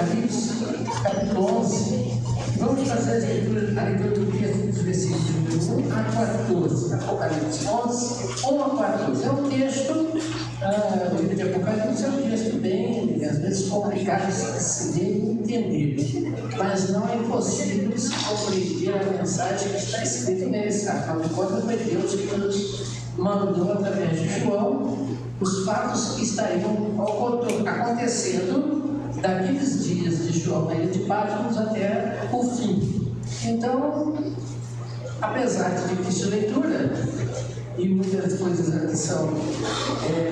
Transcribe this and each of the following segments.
Apocalipse, capítulo 11. Vamos fazer a leitura do texto dos versículos 1 a 14. Apocalipse 11, 1 a 14. É um texto, o livro de Apocalipse é um texto bem, às vezes, complicado de se ler e entender. Mas não é impossível se compreender a mensagem que está escrita nesse. Afinal de contas, foi Deus que nos mandou, através de João, os fatos que estariam acontecendo daqueles dias de João na ilha de Patmos até o fim. Então, apesar de difícil leitura, e muitas coisas aqui são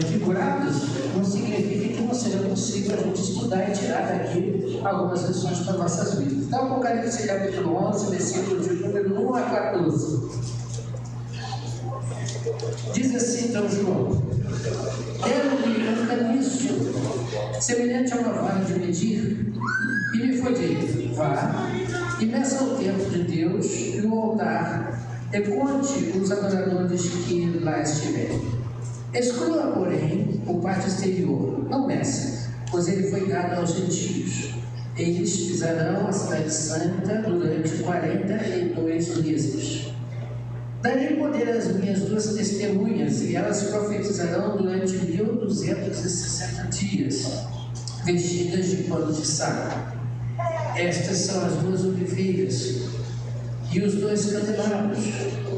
figuradas, não significa que não seja possível a gente estudar e tirar daqui algumas lições para nossas vidas. Então, Apocalipse capítulo 11, versículo de número 1 a 14. Diz assim então João: deram-lhe um caniço semelhante a uma vara de medir, e me foi dito: vá e meça o templo de Deus e o altar, e conte os adoradores que lá estiverem. Exclua, porém, o pátio exterior, não meça, pois ele foi dado aos gentios. Eles pisarão a cidade santa durante 42 meses. Darei poder às minhas duas testemunhas, e elas profetizarão durante 1260 dias, vestidas de pano de saco. Estas são as duas oliveiras e os dois candelabros,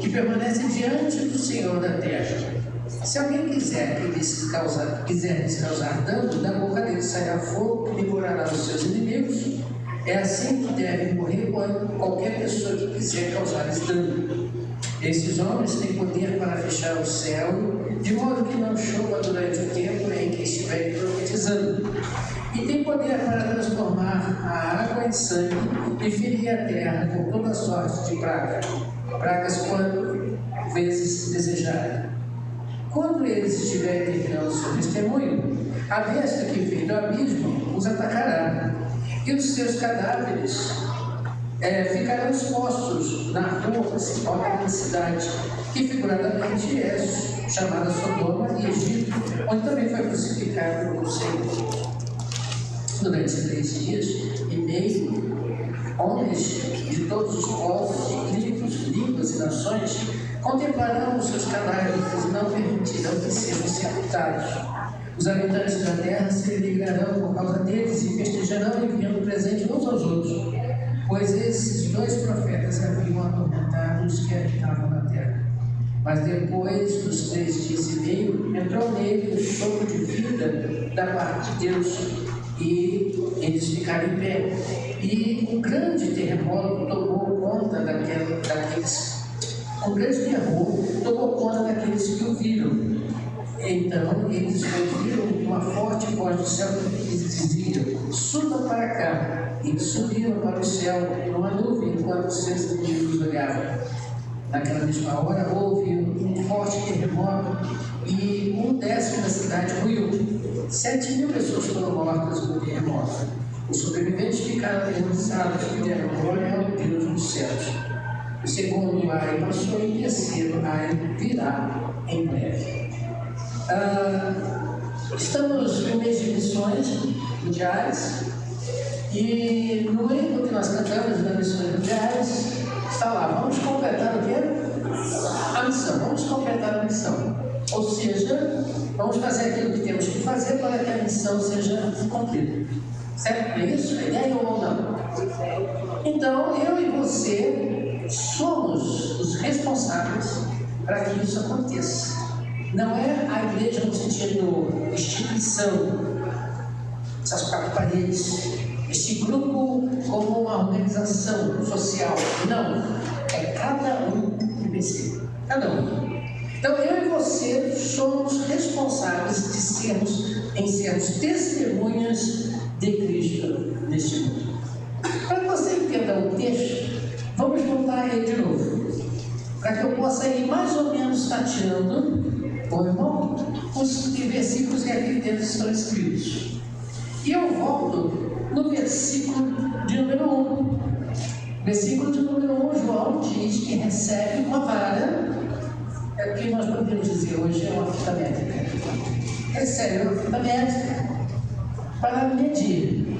que permanecem diante do Senhor da terra. Se alguém quiser lhes causar dano, da boca dele sairá fogo que devorará os seus inimigos. É assim que deve morrer qualquer pessoa que quiser causar-lhes dano. Esses homens têm poder para fechar o céu, de modo que não chova durante o tempo em que estiverem profetizando. E tem poder para transformar a água em sangue e ferir a terra com toda sorte de pragas quanto vezes desejarem. Quando eles estiverem terminando seu testemunho, a besta que veio do abismo os atacará, e os seus cadáveres ficarão expostos na rua principal da cidade, que figuradamente é chamada Sodoma e Egito, onde também foi crucificado o Senhor. Durante 3 dias e meio, homens de todos os povos, tribos, línguas e nações contemplarão os seus cadáveres e não permitirão que sejam sepultados. Os habitantes da terra se alegrarão por causa deles e festejarão enviando presente uns aos outros, pois esses 2 profetas haviam atormentado os que habitavam na terra. Mas depois dos 3 dias e meio, entrou nele o sopro de vida da parte de Deus, e eles ficaram em pé. E um grande terremoto tomou conta daqueles que o viram. Então eles ouviram uma forte voz do céu que lhes dizia: suba para cá. E subiram para o céu numa nuvem enquanto seus inimigos olhavam. Naquela mesma hora houve um forte terremoto e 1/10 da cidade ruiu. 7.000 pessoas foram mortas no terremoto. Os sobreviventes ficaram aterrorizados e deram glória ao Deus dos céus. O segundo ai passou e o terceiro ai virá em breve. Estamos no mês de missões mundiais, e no hino que nós cantamos nas missões mundiais está lá: vamos completar o quê? A missão. Vamos completar a missão. Ou seja, vamos fazer aquilo que temos que fazer para que a missão seja cumprida. Certo? É isso? A ideia ou não? Então, eu e você somos os responsáveis para que isso aconteça. Não é a igreja no sentido instituição, essas 4 paredes, este grupo como uma organização social. Não, é cada um em si, cada um. Então eu e você somos responsáveis de sermos testemunhas de Cristo neste mundo. Para que você entenda o texto, vamos voltar a ele de novo, para que eu possa ir mais ou menos tateando, bom irmão, os versículos que aqui dentro estão escritos. E eu volto no versículo de número 1. Versículo de número 1, João diz que recebe uma vara, é o que nós podemos dizer hoje, é uma fita métrica. Recebe uma fita métrica para medir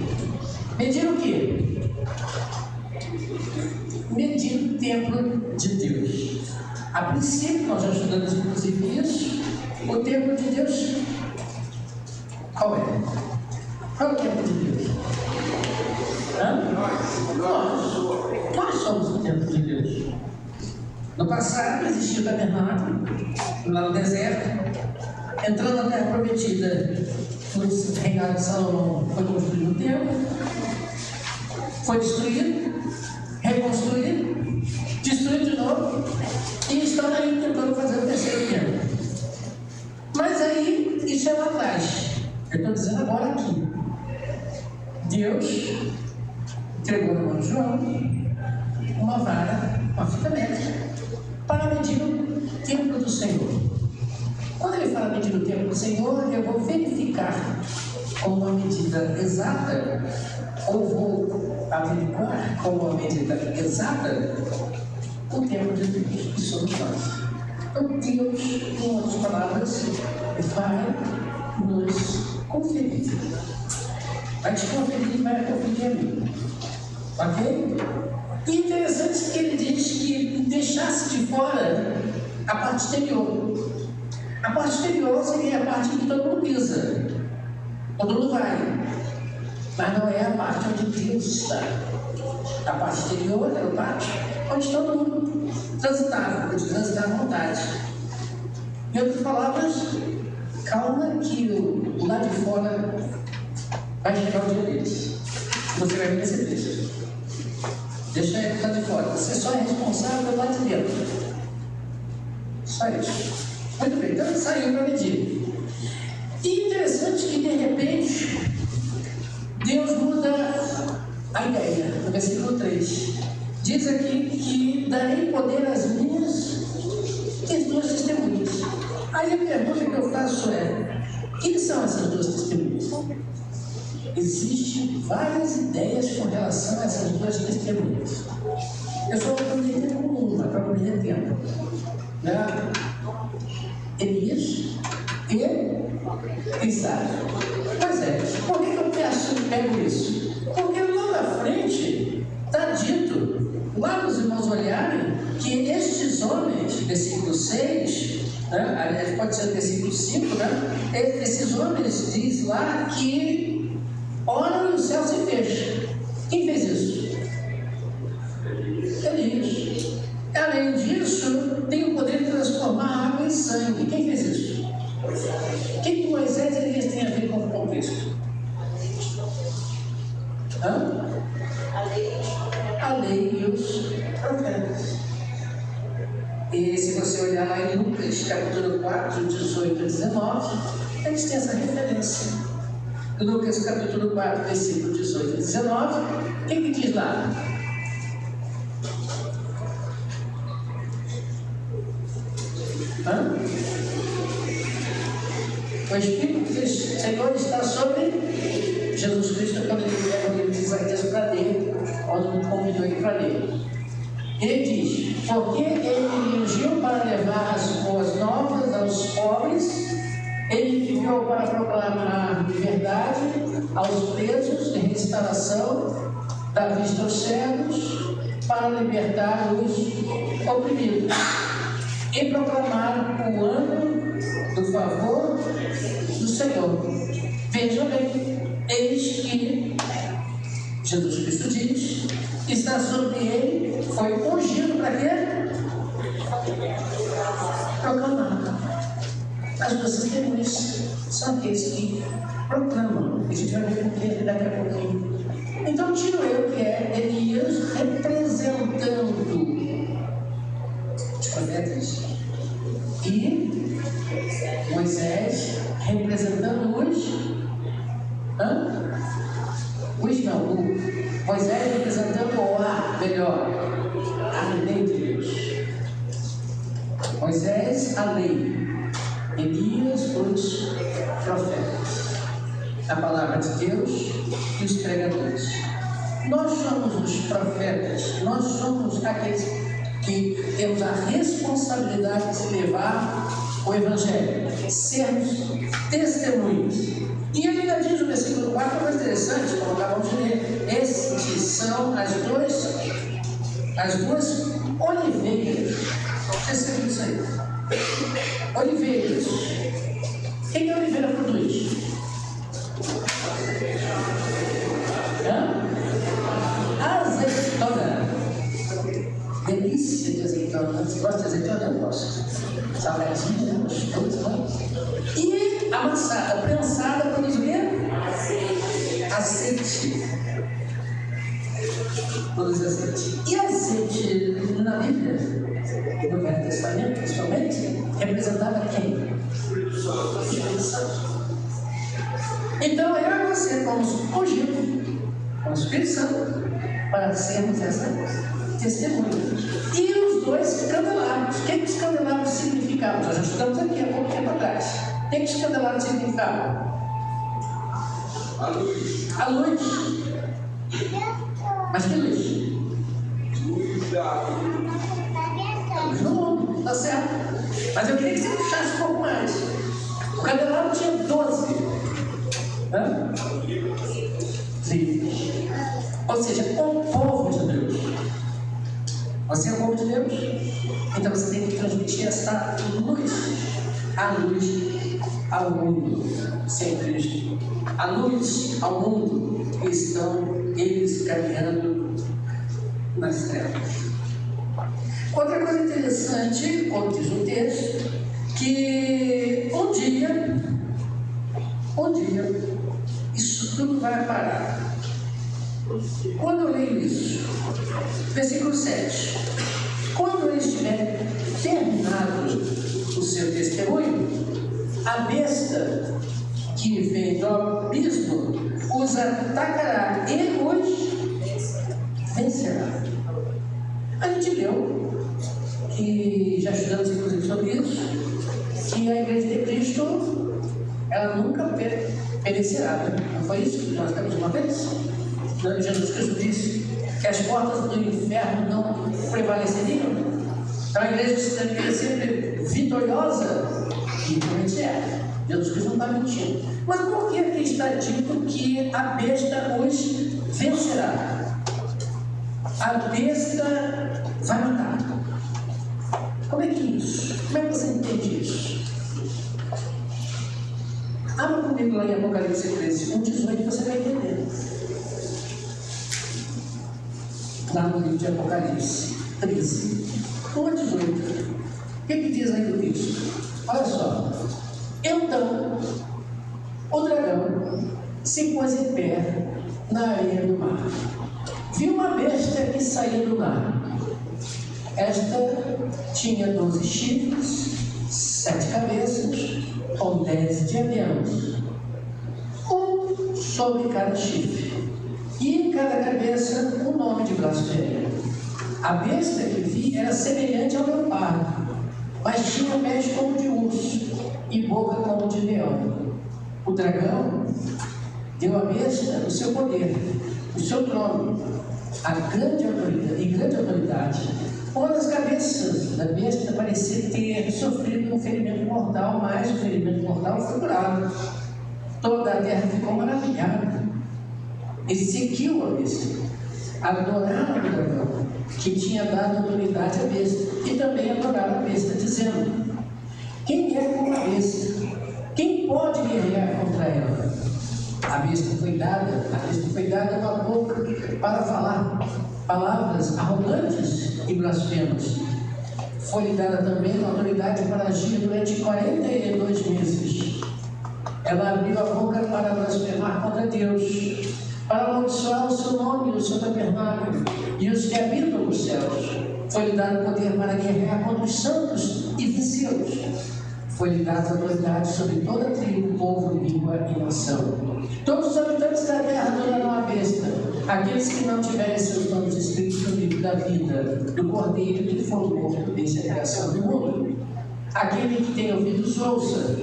Medir o quê? Medir o templo de Deus. A princípio, nós já estudamos inclusive isso. O templo de Deus, qual é? Qual é o templo de Deus? Nós somos o templo de Deus. No passado existia o tabernáculo, lá no deserto. Entrando na terra prometida, no reinado de Salomão, foi construído o templo, foi destruído, reconstruído, destruído de novo, e estão aí tentando fazer o terceiro templo. Mas aí, isso é lá atrás. Eu estou dizendo agora aqui. Deus entregou na mão de João uma vara, uma fita métrica, para medir o templo do Senhor. Quando ele fala medir o templo do Senhor, eu vou verificar com uma medida exata, ou vou averiguar com uma medida exata, o templo de Deus que somos nós. Então Deus, em outras palavras, vai nos conferir. Vai te conferir e vai conferir a mim. Ok? E interessante que ele diz que deixasse de fora a parte exterior. A parte exterior seria a parte que todo mundo pisa, todo mundo vai, mas não é a parte onde Deus está. A parte exterior é o pátio onde todo mundo transitava, onde transitava à vontade. Em outras palavras, calma que o lado de fora vai chegar o dia deles. Você vai perceber isso. Deixa ele lá de fora. Você só é responsável pelo lado de dentro. Só isso. Muito bem, então ele saiu para medir. E interessante que de repente Deus muda a ideia, no versículo 3. Diz aqui que darei poder às minhas e às duas testemunhas. Aí a pergunta que eu faço é: quem são essas duas testemunhas? Existem várias ideias com relação a essas duas testemunhas. Eu só vou prometer com uma, para prometer tempo. Né? Elias e Isaac. Pois é, por que eu pego isso? Porque lá na frente está dito, lá nos irmãos olharem, que estes homens, versículo 6, né, aliás, pode ser versículo 5, né, esses homens diz lá que oram e o céu se fecha. Quem fez isso? Elias. Além disso, tem o poder de transformar água em sangue. Quem fez isso? O que Moisés e Elias têm a ver com Cristo? A lei e os profetas. E se você olhar lá em Lucas, capítulo 4, 18 a 19, eles têm essa referência. Lucas, capítulo 4, versículo 18 a 19, o que diz lá? O Espírito do Senhor está sobre Jesus Cristo, quando ele diz Isaías para ler, onde me convidou ele para ler. Ele diz: porque ele me ungiu para levar as boas novas aos pobres, ele me enviou para proclamar liberdade aos presos, de restauração da vista aos cegos, para libertar os oprimidos, e proclamar o ano do favor do Senhor. Veja bem, eis que Jesus Cristo diz, está sobre ele, foi ungido para quê? Proclamar. As duas testemunhas são aqueles que proclamam. A gente vai ver o que daqui a pouquinho. Então tiro eu que é Elias representando os profetas e Moisés representando Moisés representando a lei de Deus. Moisés, a lei. Elias, os profetas. A palavra de Deus e os pregadores. Nós somos os profetas, nós somos aqueles que temos a responsabilidade de se levar o Evangelho, sermos testemunhos. E ele ainda diz no versículo 4, mais interessante, como acabamos de ler, são as duas oliveiras. Você sabe isso aí? Oliveiras. O que a oliveira produz? Azeitona. Delícia de azeitona. Você gosta de azeitona? Eu gosto. Salgadinha, gostoso, né? E amassada, prensada, produz o quê? Azeite. Produz azeite. E azeite na Bíblia, no Velho Testamento, principalmente, representava quem? O Espírito Santo. Então, eu e você fomos ungidos com o Espírito Santo para sermos essa testemunha. E os dois candelabros. O que os candelabros significavam? Nós já estudamos aqui há pouco tempo atrás. O que os candelabros significavam? A luz. A luz. Mas que luz? A luz do mundo, tá certo. Mas eu queria que você puxasse um pouco mais. O candelabro tinha 12 livros. Ou seja, o povo de Deus. Você é o povo de Deus? Então você tem que transmitir essa luz. A luz ao mundo. Sem Cristo. A luz ao mundo. Estão eles caminhando nas trevas. Outra coisa interessante, como diz o texto, que um dia, isso tudo vai parar. Quando eu leio isso, versículo 7, quando eles tiverem terminado o seu testemunho, a besta que vem do abismo os atacará e os vencerá. A gente leu, que já estudamos inclusive sobre isso, que a Igreja de Cristo, ela nunca perecerá, né? Não foi isso que nós temos uma vez? Jesus Cristo disse que as portas do inferno não prevaleceriam. Então a igreja deveria ser vitoriosa, e realmente é. Jesus Cristo não está mentindo. Mas por que aqui está dito que a besta os vencerá? A besta vai matar. Como é que é isso? Como é que você entende isso? Abra comigo lá em Apocalipse 13, 1:18, você vai entender. Lá no livro de Apocalipse 13, 1:18. O que diz aí do texto? Olha só. Então, o dragão se pôs em pé na areia do mar. Viu uma besta que saía do mar. Esta tinha 12 chifres, 7 cabeças, com 10 diademas, um sobre cada chifre, e em cada cabeça um nome de blasfêmia. A besta que vi era semelhante ao leopardo, mas tinha pés como de urso e boca como de leão. O dragão deu à besta o seu poder, o seu trono, a grande autoridade. Uma das cabeças da besta parecia ter sofrido um ferimento mortal, mas o ferimento mortal foi curado. Toda a terra ficou maravilhada e seguiu a besta. Adoraram o dragão, que tinha dado autoridade à besta, e também adoraram a besta, dizendo: quem é como a besta? Quem pode guerrear contra ela? A besta foi dada uma boca para falar palavras arrogantes e blasfemas. Foi-lhe dada também uma autoridade para agir durante 42 meses. Ela abriu a boca para blasfemar contra Deus, para amaldiçoar o seu nome e o seu tabernáculo e os que habitam nos céus. Foi-lhe dado poder para guerrear contra os santos e vencê-los. Foi-lhe dada autoridade sobre toda tribo, povo, língua e nação. Todos os habitantes da terra adorarão a besta. Aqueles que não tiverem seus nomes escritos no livro da vida do Cordeiro que foi morto desde a criação do mundo. Aquele que tem ouvidos ouça.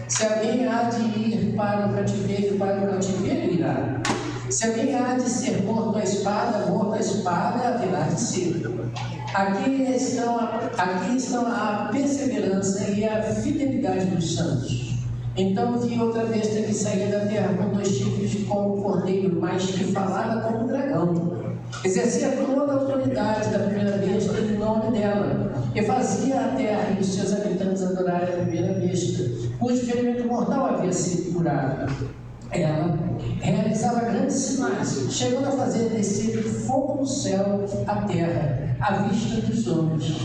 Se alguém há de ir para o cativeiro, irá. Se alguém há de ser morto à espada haverá de ser. Aqui estão a perseverança e a fidelidade dos santos. Então vi outra besta que saía da terra com 2 chifres como o cordeiro, mas que falava como um dragão. Exercia toda a autoridade da primeira besta em nome dela, e fazia a terra e os seus habitantes adorarem a primeira besta, cujo ferimento mortal havia sido curado. Ela realizava grandes sinais, chegando a fazer descer fogo do céu à terra, à vista dos homens.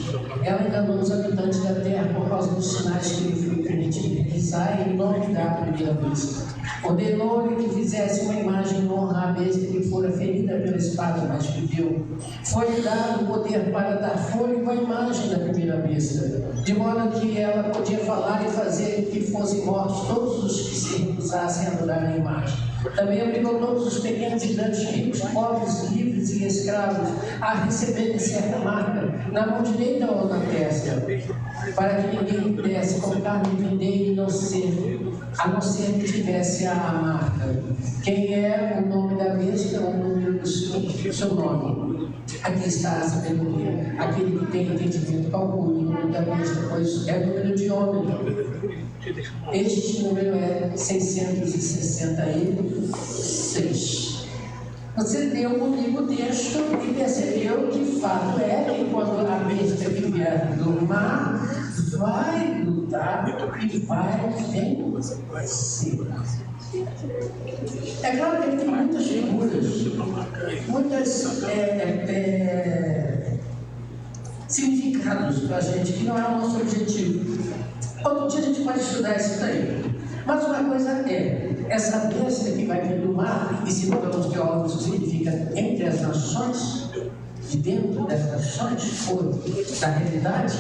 Ela enganou os habitantes da terra por causa dos sinais que lhe foi permitido realizar em nome da primeira besta. Ordenou-lhe que fizesse uma imagem em honra à besta que fora ferida pela espada, mas viveu. Foi-lhe dado o poder para dar fôlego à imagem da primeira besta, de modo que ela podia falar e fazer que fossem mortos todos os que se recusassem a adorar a imagem. Também obrigou todos os pequenos e grandes, ricos, pobres, livres e escravos a receberem certa marca, na mão direita ou na testa, para que ninguém pudesse colocar nem vender a não ser que tivesse a marca. Quem é o nome da besta ou o número do seu nome? Aqui está a sabedoria. Aquele que tem entendimento calcule o número da besta, pois é o número de homem. Este número é 666. Você leu comigo o texto e percebeu que fato é que quando a besta que vier do mar vai lutar e vai vencer. É claro que ele tem muitas figuras, muitos significados para a gente, que não é o nosso objetivo. Outro dia a gente pode estudar isso daí. Mas uma coisa é, essa besta que vai vir do mar, e segundo alguns teólogos isso significa entre as nações, de dentro das nações, ou da realidade,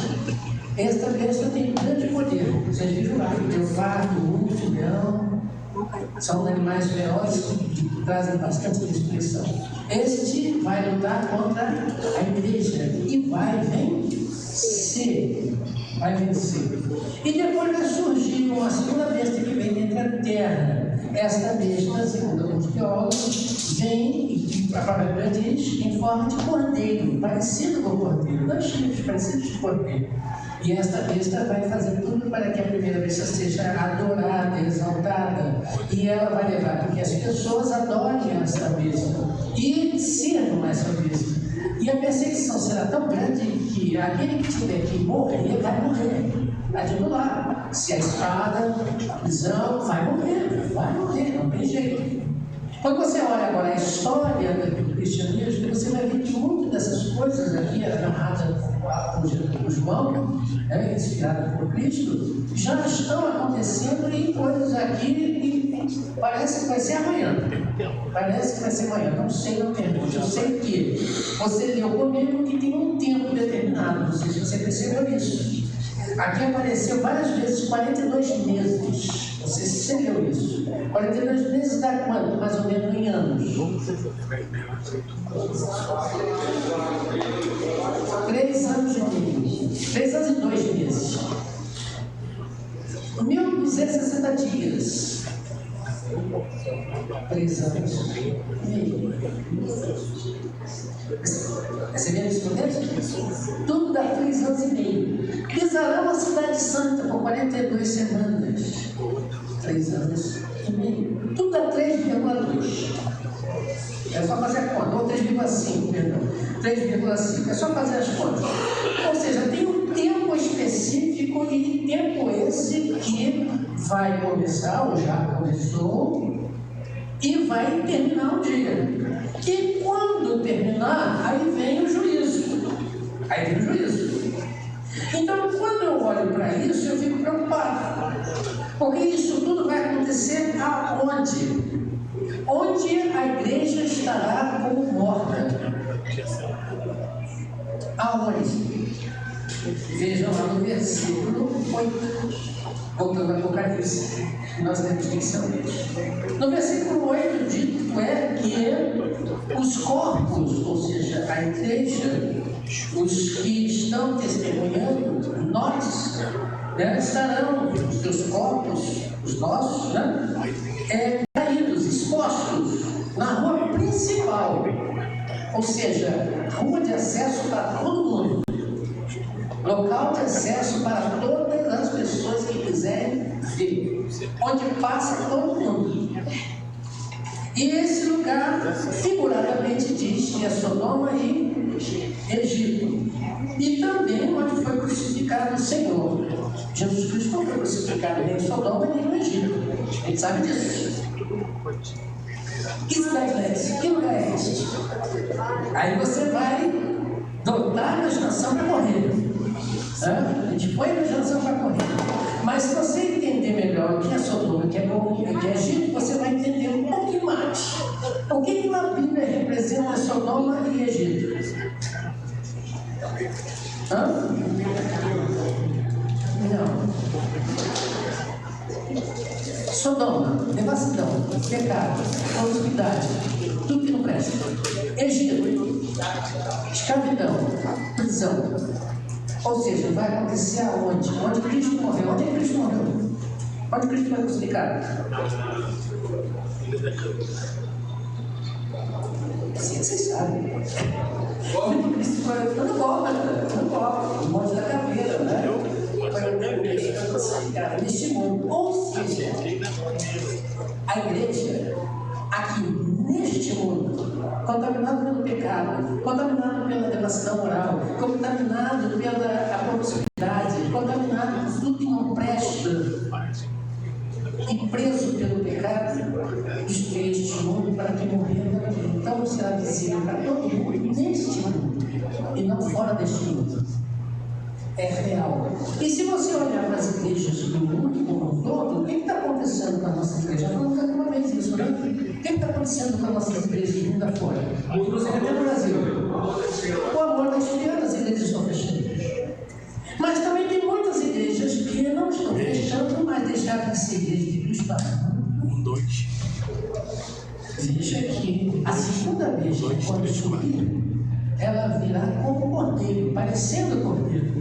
esta besta tem grande poder. Vocês viram lá, o leopardo, o urso, o leão, são animais ferozes que trazem bastante destruição. Este vai lutar contra a igreja e vai vencer. Vai vencer. E depois vai surgir uma segunda besta que vem dentro da terra. Esta besta, segundo alguns teólogos, vem, e a própria Bíblia diz, em forma de cordeiro, parecido com o cordeiro, dois chifres parecidos de cordeiro. E esta besta vai fazer tudo para que a primeira besta seja adorada, exaltada. E ela vai levar para que as pessoas adorem esta besta e sirvam essa besta. E a perseguição será tão grande que aquele que tiver que morrer, vai morrer. Está dito lá. Se a espada, a prisão, vai morrer, não tem jeito. Quando você olha agora a história do cristianismo, você vai ver que muitas dessas coisas aqui, narradas por João, inspirada por Cristo, já estão acontecendo em coisas aqui e parece que vai ser amanhã. Não sei, não pergunte. Eu sei que você leu comigo que tem um tempo determinado, não sei se você percebeu isso. Aqui apareceu várias vezes 42 meses. Você leu isso? 42 meses dá quanto? Mais ou menos em anos. 3 anos e meio. 3 anos e 2 meses. 1.260 dias. 3 anos e meio. Recebendo isso por dentro? Tudo dá 3 anos e meio. Pisarão a cidade santa por 42 semanas. 3 anos e meio. Tudo dá 3,2. É só fazer a conta. Ou 3,5, perdão. 3,5. É só fazer as contas. Ou seja, tem um tempo específico e tempo esse que vai começar, ou já começou, e vai terminar um dia. E quando terminar, aí vem o juízo. Então, quando eu olho para isso, eu fico preocupado. Porque isso tudo vai acontecer aonde? Onde a igreja estará como morta. Aonde? Vejam lá no versículo 8. Voltando ao Apocalipse, nós temos que saber. No versículo 8, dito é que os corpos, ou seja, a igreja, os que estão testemunhando, nós, estarão, os seus corpos, os nossos, caídos, expostos na rua principal, ou seja, rua de acesso para todo mundo. Local de acesso para todas as pessoas que quiserem ver, onde passa todo mundo. E esse lugar, figuradamente, diz que é Sodoma e Egito. E também onde foi crucificado o Senhor. Jesus Cristo não foi crucificado nem em Sodoma nem no Egito. A gente sabe disso. Que cidade é essa? Que lugar é esse? Aí você vai dotar a imaginação para correr. A gente põe a imaginação para correr. Mas se você entender melhor o que é Sodoma, o que é Egito, você vai entender um pouquinho mais. O que na Bíblia representa Sodoma e Egito? Não. Sodoma, devassidão, pecado, promiscuidade, tudo que não presta. Egito, escravidão, prisão. Ou seja, vai acontecer aonde? Onde Cristo morreu. Onde é que Cristo morreu? Onde Cristo foi crucificado? Assim vocês sabem. Onde Cristo foi? Não volta, no Monte da Caveira, né? Foi crucificado neste mundo. Ou seja, a igreja, aqui, neste mundo, contaminado pelo pecado, contaminado pela devassidão moral, contaminado pela promiscuidade, contaminado por tudo que não presta e preso pelo pecado, destruiu este mundo para que morrendo então será visível para todo mundo neste mundo e não fora deste mundo. É real. E se você olhar para as igrejas do mundo como um todo, o que está acontecendo com a nossa igreja? Já falamos aqui uma vez isso, né? O que está acontecendo com as nossas igrejas do mundo afora? Inclusive até no Brasil. O amor está esfriando, as igrejas estão fechando. Mas também tem muitas igrejas que não estão fechando, mas deixaram de ser igrejas de Cristo. Veja que a segunda vez, quando subir, ela virá como cordeiro, parecendo cordeiro.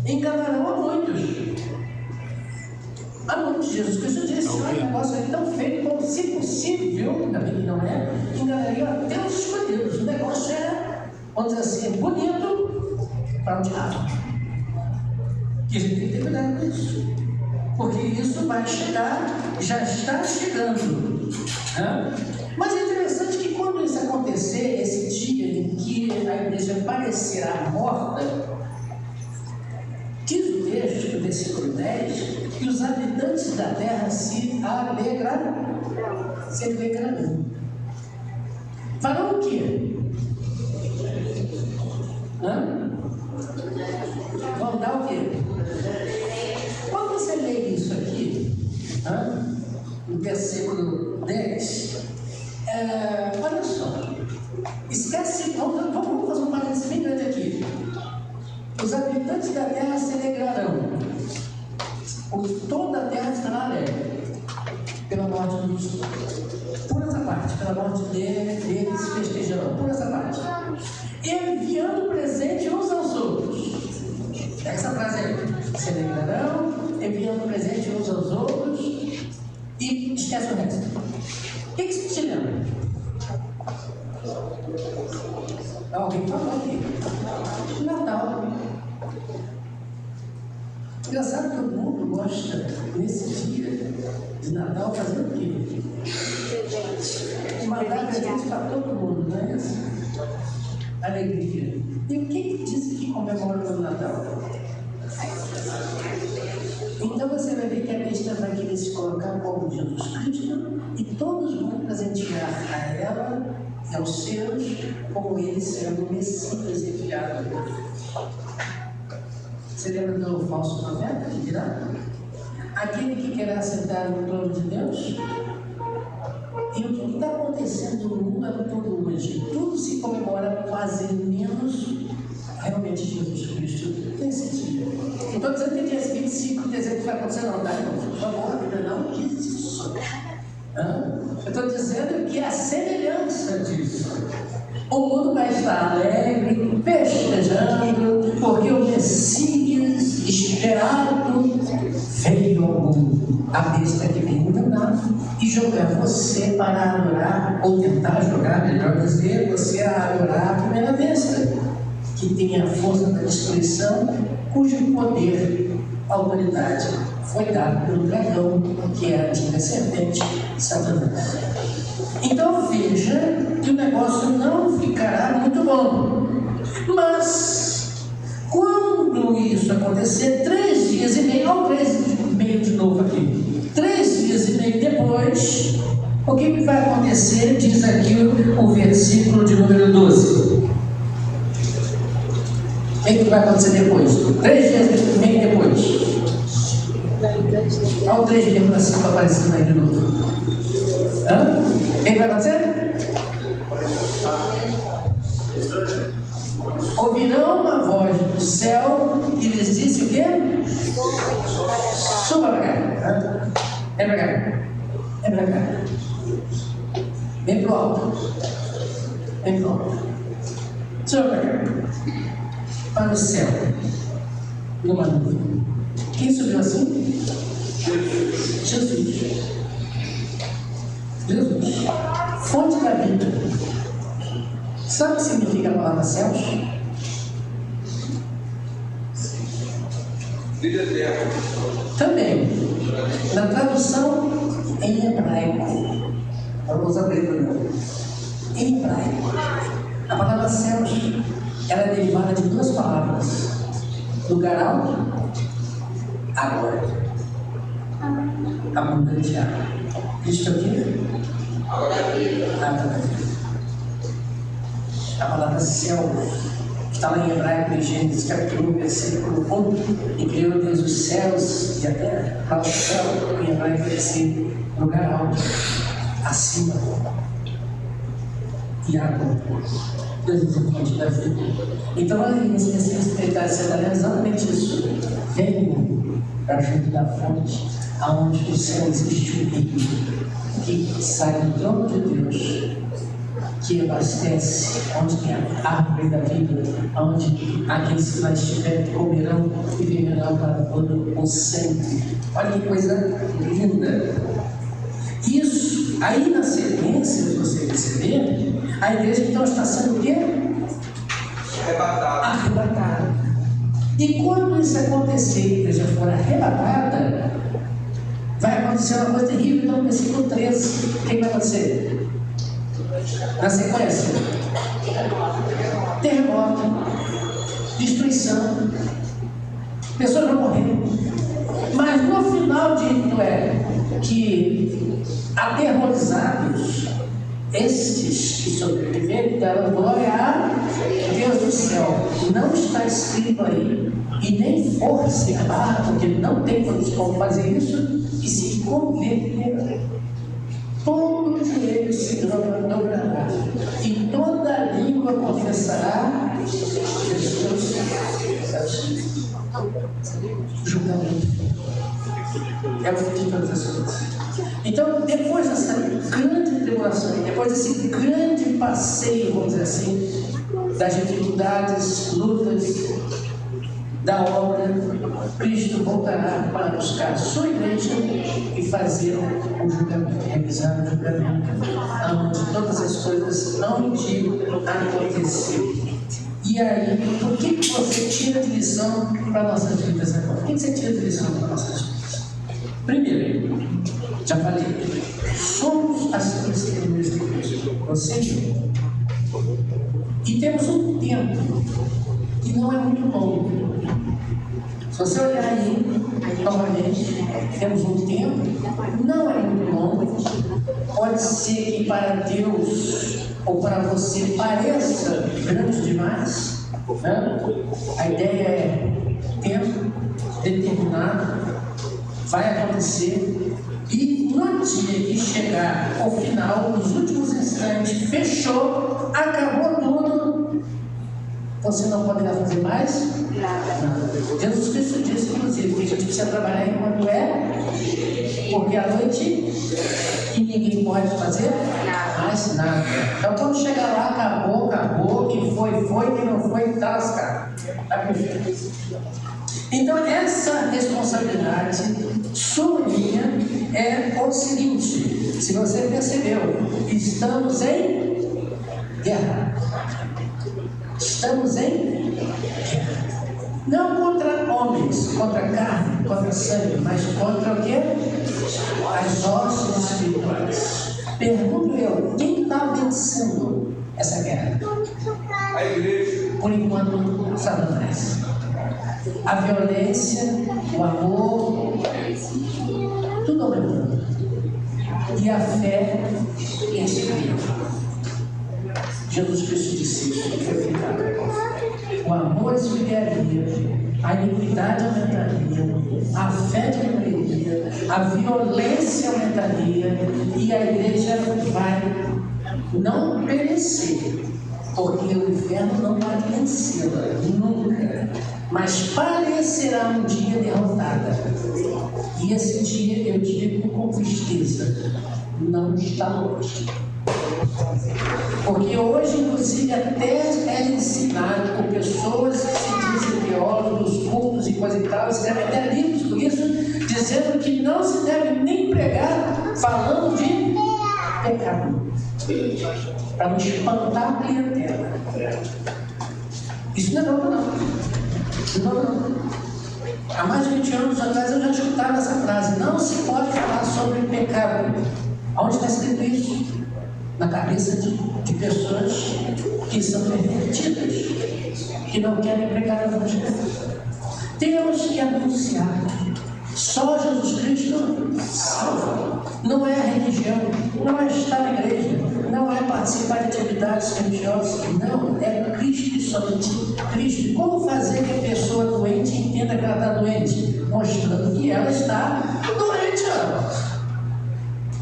Enganarão a muitos. A muitos. Jesus Cristo disse: o negócio é tão feio como, se possível, ainda bem que não é, enganaria até os escolhidos. O negócio é, vamos dizer assim, bonito para o diabo. E a gente tem que ter cuidado com isso. Porque isso vai chegar, já está chegando. Né? Mas é interessante que quando isso acontecer, esse dia em que a igreja parecerá morta, diz o texto, no versículo 10, que os habitantes da terra se alegrarão. Se alegrarão. Farão o quê? Vão dar o quê? Quando você lê isso aqui, no versículo 10, olha só, esquece, vamos fazer um parênteses bem grande aqui. Os habitantes da terra se alegrarão, toda a terra estará alegre pela morte dos. Por essa parte, pela morte deles festejarão, por essa parte. Enviando presente uns aos outros. Essa frase aí, se alegrarão, enviando presente uns aos outros, e esquece o resto. O que isso te lembra? Alguém falou aqui. Natal. Engraçado que o mundo gosta, nesse dia de Natal, fazer o quê? Mandar presente para todo mundo, não é isso? Alegria. E o que diz que comemora o Natal? Então você vai ver que a besta vai querer se colocar como Jesus Cristo e todos vão presentear a ela e aos seus como ele sendo o Messias enviado. Você lembra do falso profeta que dirá? Aquele que quer assentar no trono de Deus? E o que está acontecendo no mundo todo hoje? Tudo se comemora quase menos realmente Jesus Cristo nesse dia. Não estou dizendo que dia 25 de dezembro vai acontecer, não, tá, irmão? Por favor, não diz isso. Eu estou dizendo que é a semelhança disso. O mundo vai estar alegre, festejando, porque o Messias esperado veio ao mundo. A besta que vem enganar e jogar você para adorar, ou tentar jogar, melhor dizer, você a adorar a primeira besta, que tem a força da destruição, cujo poder, autoridade, foi dado pelo dragão, que é a antiga serpente, Satanás. Então veja que o negócio não ficará muito bom. Mas, quando isso acontecer, 3 dias e meio, olha 3 e meio de novo aqui, 3 dias e meio depois, o que vai acontecer? Diz aqui o versículo de número 12. O que vai acontecer depois? 3 dias e meio depois. Olha o 3,5 aparecendo aí de novo. O que vai acontecer? Ouvirão uma voz do céu que lhes disse o quê? Suba para cá. Vem para cá. Vem para cá. Vem para o alto. Vem para o alto. Suba para cá. Para o céu. Numa nuvem. Quem subiu assim? Jesus. Jesus. Fonte da vida. Sabe o que significa a palavra céus? Também. Na tradução em hebraico. Eu vou usar grego não. Em hebraico. A palavra céus ela é derivada de 2 palavras. Lugar alto, água. Abundante água. Isto aqui? Água da vida. A palavra céu está lá em hebraico, em Gênesis capítulo 1, versículo 1. E criou Deus os céus e a terra. Para o céu, em hebraico, quer dizer lugar alto, acima. E água. Deus é a fonte da vida. Então, ali nesse versículo espiritual, você está lendo exatamente isso. Venham para junto da fonte, aonde do céu existe um rio que sai do trono de Deus, que abastece, onde tem a árvore da vida, onde aqueles que lá estiverem comerão e viverão para todo o sempre. Olha que coisa linda! Isso, aí na sequência, se você perceber, a igreja então está sendo o quê? Arrebatada. E quando isso acontecer e a igreja for arrebatada, vai acontecer uma coisa terrível. Então, no versículo 13, o que vai acontecer? Na sequência, terremoto, destruição, pessoas vão morrer. Mas no final dito é que aterrorizados, estes que sobreviverem darão glória a Deus do céu. Não está escrito aí, e nem força e barra, porque não tem como fazer isso, e se converter. Todo joelho se dobrará, e toda língua confessará Jesus é o Senhor. Julgamento é o fim de todas as coisas. Então, depois dessa grande tribulação, depois desse grande passeio, vamos dizer assim, das dificuldades, lutas, da obra, Cristo voltará para buscar a sua igreja e fazer o julgamento, realizar o julgamento, onde todas as coisas não de acontecer. E aí, o que você tira de lição para nossas vidas agora? O que você tira de lição para nossas vidas? Primeiro, já falei, somos as testemunhas de Cristo, você e eu. E temos um tempo que não é muito longo. Se você olhar aí, novamente, temos um tempo, não é muito longo. Pode ser que para Deus ou para você pareça grande demais, né? A ideia é tempo determinado, vai acontecer, e no dia que chegar ao final, nos últimos instantes, fechou, acabou tudo, você não poderá fazer mais nada. Jesus Cristo disse, inclusive, que a gente precisa trabalhar enquanto porque à noite e ninguém pode fazer mais nada. Então, quando chegar lá, acabou, que foi, que não foi, tá lascado. Tá perfeito. Então, essa responsabilidade sua e minha é o seguinte: se você percebeu, estamos em guerra. Estamos em guerra. Não contra homens, contra carne, contra sangue, mas contra o quê? As hostes espirituais. Pergunto eu, quem está vencendo essa guerra? A igreja. Por enquanto, Satanás. A violência, o amor, tudo aumentando. E a fé e a esperança. Jesus Cristo disse isso, que foi ficado. O amor esfriaria, a iniquidade aumentaria, a fé diminuiria, a violência aumentaria e a igreja vai não perecer, porque o inferno não vai vencê-la, nunca, mas parecerá um dia derrotada. E esse dia, eu digo com tristeza, não está longe. Porque hoje, inclusive, até é ensinado por pessoas que se dizem teólogos dos cultos e coisa e tal, escrevem até livros por isso, dizendo que não se deve nem pregar falando de pecado, para não espantar a clientela. Isso não é novo, não. Não. Há mais de 20 anos atrás eu já escutava essa frase: não se pode falar sobre pecado. Onde está escrito isso? Na cabeça de pessoas que são pervertidas, que não querem pregar o evangelho. Temos que anunciar. Só Jesus Cristo salva. Não é a religião, não é estar na igreja, não é participar de atividades religiosas, não, é Cristo e somente Cristo. Como fazer que a pessoa doente entenda que ela está doente? Mostrando que ela está doente.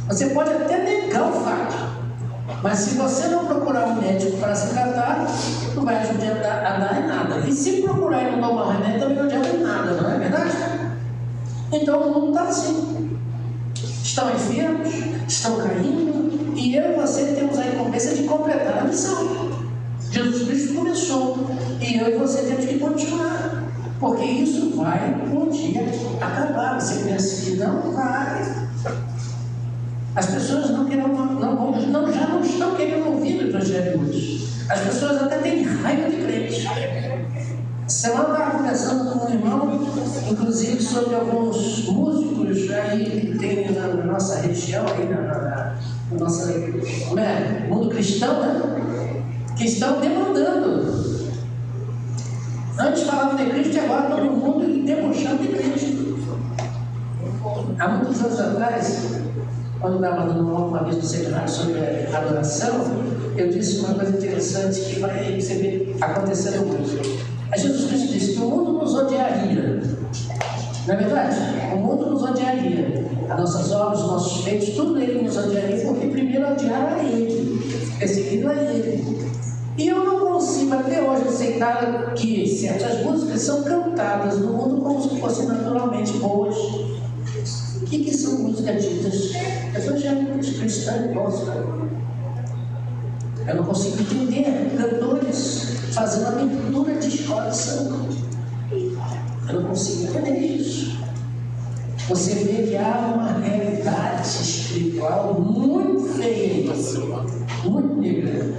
Você pode até negar o fato, mas se você não procurar um médico para se tratar, não vai ajudar a dar em nada. E se procurar e não tomar um remédio, também não adianta em nada, não é verdade? Então o mundo está assim. Estão enfermos, estão caindo, e eu e você temos a incumbência de completar a missão. Jesus Cristo começou, e eu e você temos que continuar, porque isso vai um dia acabar. Você pensa que não vai. As pessoas já não estão querendo ouvir o evangelho hoje. As pessoas até têm raiva de crentes. Semana eu estava conversando com um irmão, inclusive sobre alguns músicos aí que tem na nossa região, aí na nossa, mundo cristão, né? Que estão demandando. Antes falavam de Cristo e agora estão no mundo debochando de Cristo. Há muitos anos atrás, quando eu estava dando uma vez no seminário sobre adoração, eu disse uma coisa interessante que vai receber acontecendo muito. A Jesus Cristo disse que o mundo nos odiaria. Não é verdade? O mundo nos odiaria. As nossas obras, os nossos feitos, tudo ele nos odiaria, porque primeiro odiaram a ele, perseguiram a ele. E eu não consigo até hoje aceitar que certas músicas são cantadas no mundo como se fossem naturalmente boas. O que são músicas ditas evangélicas, cristãs, gospel? Eu não consigo entender cantores fazendo a abertura de escola de samba. Eu não consigo entender isso. Você vê que há uma realidade espiritual muito feia, muito negra,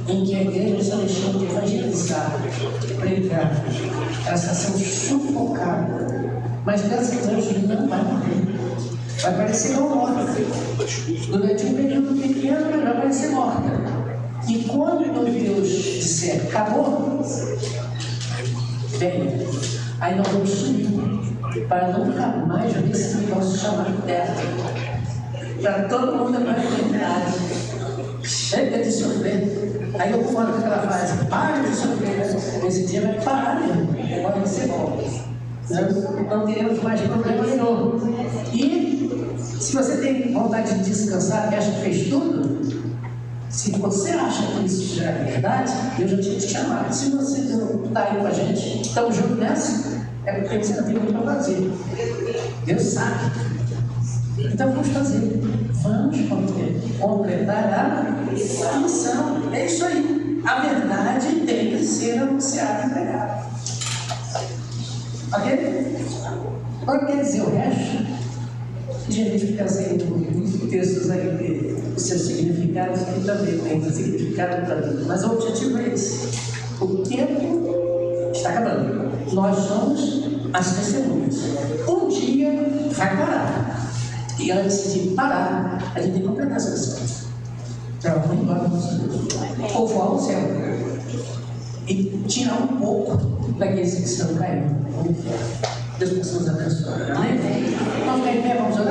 em que a igreja está deixando de evangelizar, pregar, ela está sendo sufocada. Mas graças a Deus não vai morrer. Vai parecer não morta. Durante um período pequeno, ela vai parecer morta. E quando Deus disser acabou, bem, aí nós vamos subir para nunca mais ver esse negócio chamado terra. Para todo mundo é mais verdade. Chega de sofrer. Aí eu falo com aquela frase: para de sofrer. Esse dia vai parar mesmo. Agora vai ser bom. Não teremos mais problema nenhum. E se você tem vontade de descansar, que acha que fez tudo, se você acha que isso já é verdade, eu já tinha te chamado. Se você não está aí com a gente, estamos juntos nessa, é porque você não tem muito para fazer. Deus sabe. Então vamos fazer. Vamos completar a missão. É isso aí. A verdade tem que ser anunciada e pregada. Ok? Agora quer dizer o resto? De repente fica saindo textos aí de os seus significados, que também tem significado para tudo. Mas o objetivo é esse. O tempo está acabando. Nós somos as testemunhas. Um dia vai parar. E antes de parar, a gente tem que completar essa lição. Para vamos embora do nosso Deus. Ou voar ao céu. E tirar um pouco daqueles que estão caindo no inferno. Deus possa nos abençoar. Amém? Vamos ficar em pé, vamos orar.